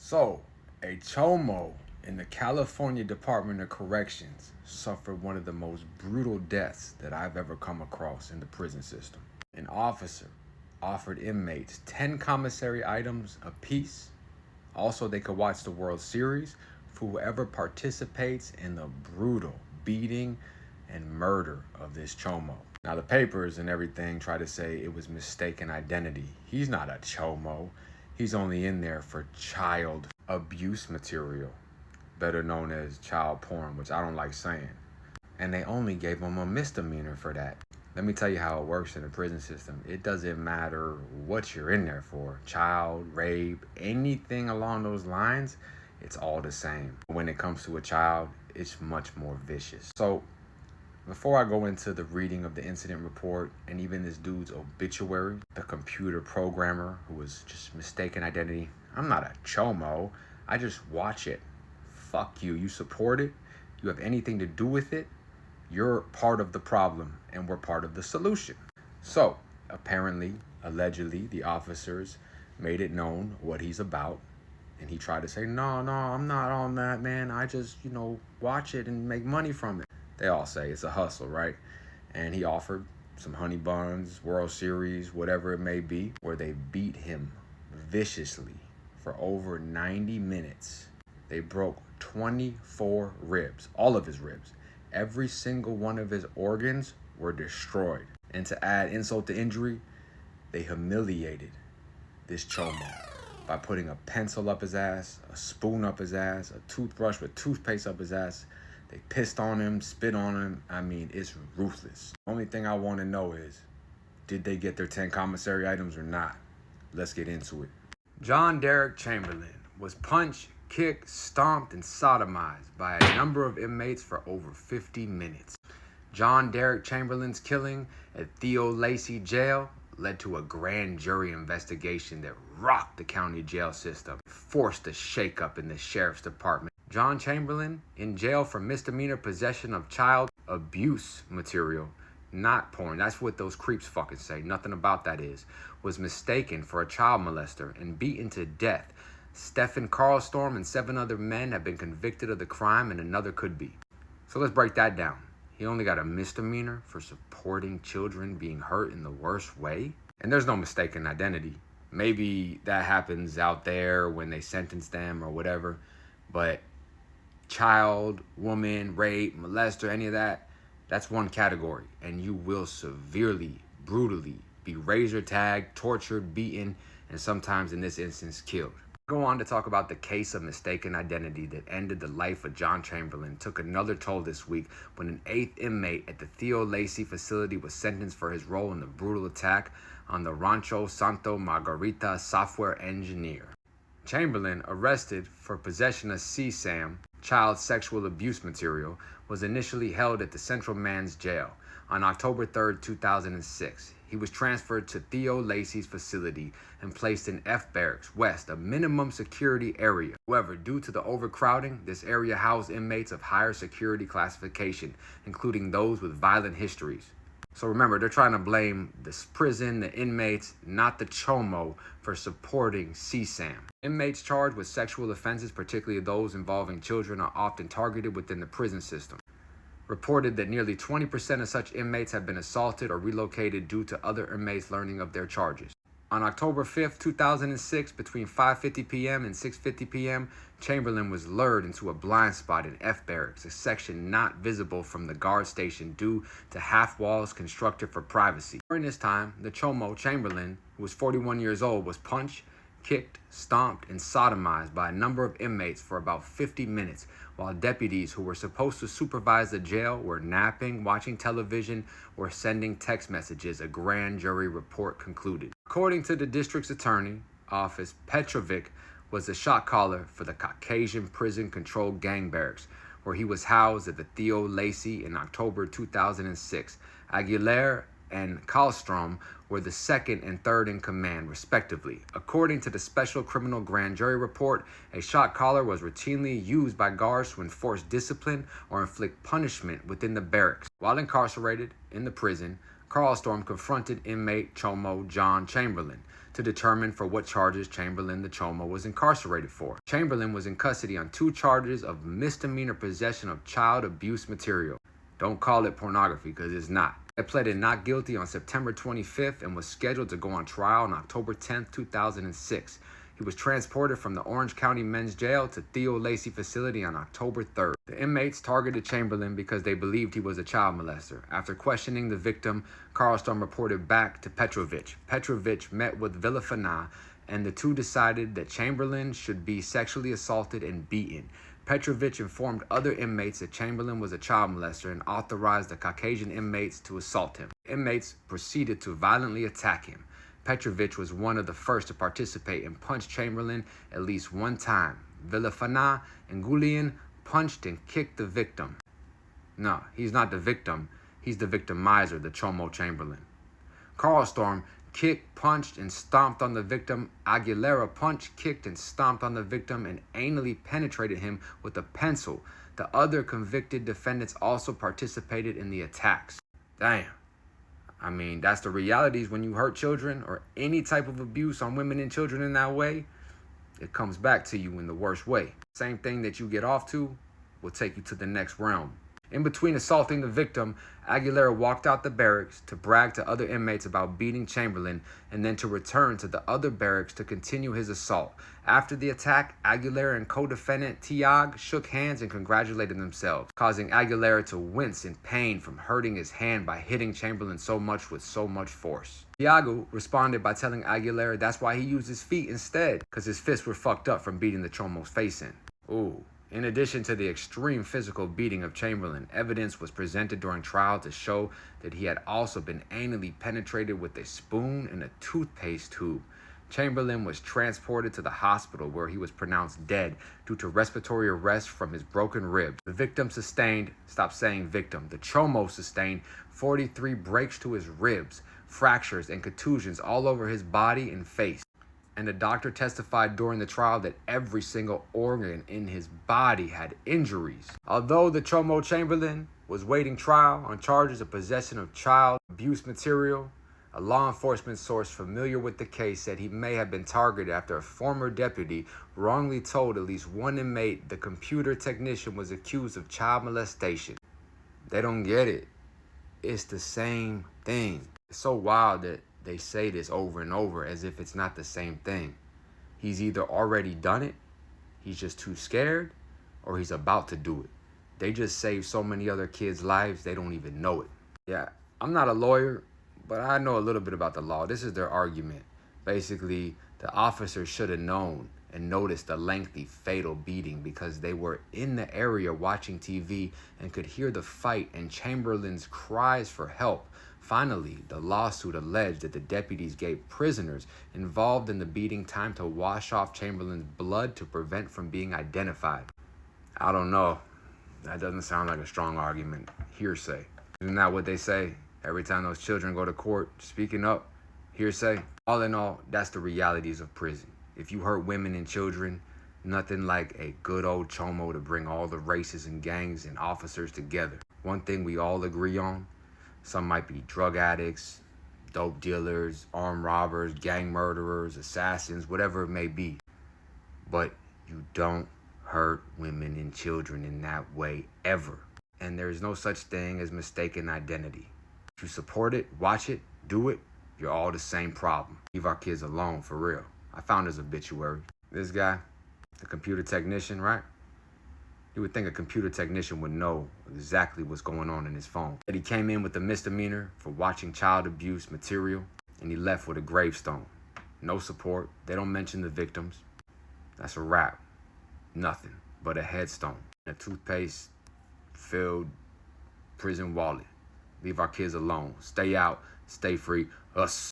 So, a chomo in the California Department of Corrections suffered one of the most brutal deaths that I've ever come across in the prison system. An officer offered inmates 10 commissary items apiece. Also, they could watch the World Series for whoever participates in the brutal beating and murder of this chomo. Now, the papers and everything try to say it was mistaken identity. He's not a chomo. He's only in there for child abuse material, better known as child porn, which I don't like saying. And they only gave him a misdemeanor for that. Let me tell you how it works in the prison system. It doesn't matter what you're in there for. Child, rape, anything along those lines, it's all the same. When it comes to a child, it's much more vicious. So before I go into the reading of the incident report and even this dude's obituary, the computer programmer who was just mistaken identity, I'm not a chomo. I just watch it. Fuck you. You support it. You have anything to do with it. You're part of the problem and we're part of the solution. So apparently, allegedly, the officers made it known what he's about. And he tried to say, no, I'm not on that, man. I just, watch it and make money from it. They all say it's a hustle, right? And he offered some honey buns, World Series, whatever it may be, where they beat him viciously for over 90 minutes. They broke 24 ribs, all of his ribs. Every single one of his organs were destroyed. And to add insult to injury, they humiliated this chomo by putting a pencil up his ass, a spoon up his ass, a toothbrush with toothpaste up his ass. They pissed on him, spit on him. I mean, it's ruthless. Only thing I want to know is, did they get their 10 commissary items or not? Let's get into it. John Derek Chamberlain was punched, kicked, stomped, and sodomized by a number of inmates for over 50 minutes. John Derek Chamberlain's killing at Theo Lacey Jail led to a grand jury investigation that rocked the county jail system, forced a shakeup in the sheriff's department. John Chamberlain, in jail for misdemeanor possession of child abuse material, not porn, that's what those creeps fucking say, nothing about that is, was mistaken for a child molester and beaten to death. Stephen Carlstorm and 7 other men have been convicted of the crime and another could be. So let's break that down. He only got a misdemeanor for supporting children being hurt in the worst way? And there's no mistaken identity. Maybe that happens out there when they sentence them or whatever, but child, woman, rape, molester, any of that, that's one category. And you will severely, brutally be razor tagged, tortured, beaten, and sometimes in this instance killed. Go on to talk about the case of mistaken identity that ended the life of John Chamberlain took another toll this week when an 8th inmate at the Theo Lacey facility was sentenced for his role in the brutal attack on the Rancho Santo Margarita software engineer. Chamberlain, arrested for possession of CSAM, child sexual abuse material, was initially held at the Central Man's Jail on October 3, 2006. He was transferred to Theo Lacey's facility and placed in F Barracks West, a minimum security area. However, due to the overcrowding, this area housed inmates of higher security classification, including those with violent histories. So remember, they're trying to blame this prison, the inmates, not the chomo, for supporting CSAM. Inmates charged with sexual offenses, particularly those involving children, are often targeted within the prison system. Reported that nearly 20% of such inmates have been assaulted or relocated due to other inmates learning of their charges. On October 5, 2006, between 5:50 p.m. and 6:50 p.m., Chamberlain was lured into a blind spot in F Barracks, a section not visible from the guard station due to half walls constructed for privacy. During this time, the chomo Chamberlain, who was 41 years old, was punched, kicked, stomped, and sodomized by a number of inmates for about 50 minutes, while deputies who were supposed to supervise the jail were napping, watching television, or sending text messages, a grand jury report concluded. According to the district's attorney office, Petrovic was the shot caller for the Caucasian prison control gang barracks, where he was housed at the Theo Lacey in October 2006. Aguilera and Karlstrom were the 2nd and 3rd in command, respectively. According to the Special Criminal Grand Jury report, a shot caller was routinely used by guards to enforce discipline or inflict punishment within the barracks. While incarcerated in the prison, Karlstorm confronted inmate chomo John Chamberlain to determine for what charges Chamberlain the Chomo was incarcerated for. Chamberlain was in custody on 2 charges of misdemeanor possession of child abuse material. Don't call it pornography, because it's not. He pleaded not guilty on September 25th and was scheduled to go on trial on October 10th, 2006. He was transported from the Orange County Men's Jail to Theo Lacey Facility on October 3rd. The inmates targeted Chamberlain because they believed he was a child molester. After questioning the victim, Carlstorm reported back to Petrovich. Petrovich met with Villafana, and the two decided that Chamberlain should be sexually assaulted and beaten. Petrovich informed other inmates that Chamberlain was a child molester and authorized the Caucasian inmates to assault him. Inmates proceeded to violently attack him. Petrovich was one of the first to participate and punched Chamberlain at least 1 time. Villafana and Gulian punched and kicked the victim. No, he's not the victim. He's the victimizer, the Chomo Chamberlain. Carlstorm kicked, punched, and stomped on the victim. Aguilera punched, kicked, and stomped on the victim and anally penetrated him with a pencil. The other convicted defendants also participated in the attacks. Damn. I mean, that's the realities when you hurt children or any type of abuse on women and children in that way. It comes back to you in the worst way. Same thing that you get off to will take you to the next realm. In between assaulting the victim, Aguilera walked out the barracks to brag to other inmates about beating Chamberlain and then to return to the other barracks to continue his assault. After the attack, Aguilera and co-defendant Tiag shook hands and congratulated themselves, causing Aguilera to wince in pain from hurting his hand by hitting Chamberlain so much with so much force. Tiago responded by telling Aguilera that's why he used his feet instead, because his fists were fucked up from beating the Chomo's face in. Ooh. In addition to the extreme physical beating of Chamberlain, evidence was presented during trial to show that he had also been anally penetrated with a spoon and a toothpaste tube. Chamberlain was transported to the hospital where he was pronounced dead due to respiratory arrest from his broken ribs. The victim sustained, stop saying victim, the Chomo sustained 43 breaks to his ribs, fractures and contusions all over his body and face. And the doctor testified during the trial that every single organ in his body had injuries. Although the Chomo Chamberlain was waiting trial on charges of possession of child abuse material, a law enforcement source familiar with the case said he may have been targeted after a former deputy wrongly told at least one inmate the computer technician was accused of child molestation. They don't get it. It's the same thing. It's so wild that they say this over and over as if it's not the same thing. He's either already done it, he's just too scared, or he's about to do it. They just saved so many other kids' lives, they don't even know it. Yeah, I'm not a lawyer, but I know a little bit about the law. This is their argument. Basically, the officers should have known and noticed the lengthy, fatal beating because they were in the area watching TV and could hear the fight and Chamberlain's cries for help. Finally, the lawsuit alleged that the deputies gave prisoners involved in the beating time to wash off Chamberlain's blood to prevent from being identified. I don't know. That doesn't sound like a strong argument. Hearsay. Isn't that what they say every time those children go to court? Speaking up, hearsay. All in all, that's the realities of prison. If you hurt women and children, nothing like a good old Chomo to bring all the races and gangs and officers together. One thing we all agree on, some might be drug addicts, dope dealers, armed robbers, gang murderers, assassins, whatever it may be. But you don't hurt women and children in that way ever. And there's no such thing as mistaken identity. If you support it, watch it, do it, you're all the same problem. Leave our kids alone, for real. I found his obituary. This guy, the computer technician, right? You would think a computer technician would know exactly what's going on in his phone. That he came in with a misdemeanor for watching child abuse material, and he left with a gravestone. No support. They don't mention the victims. That's a wrap. Nothing but a headstone. A toothpaste-filled prison wallet. Leave our kids alone. Stay out. Stay free. Us.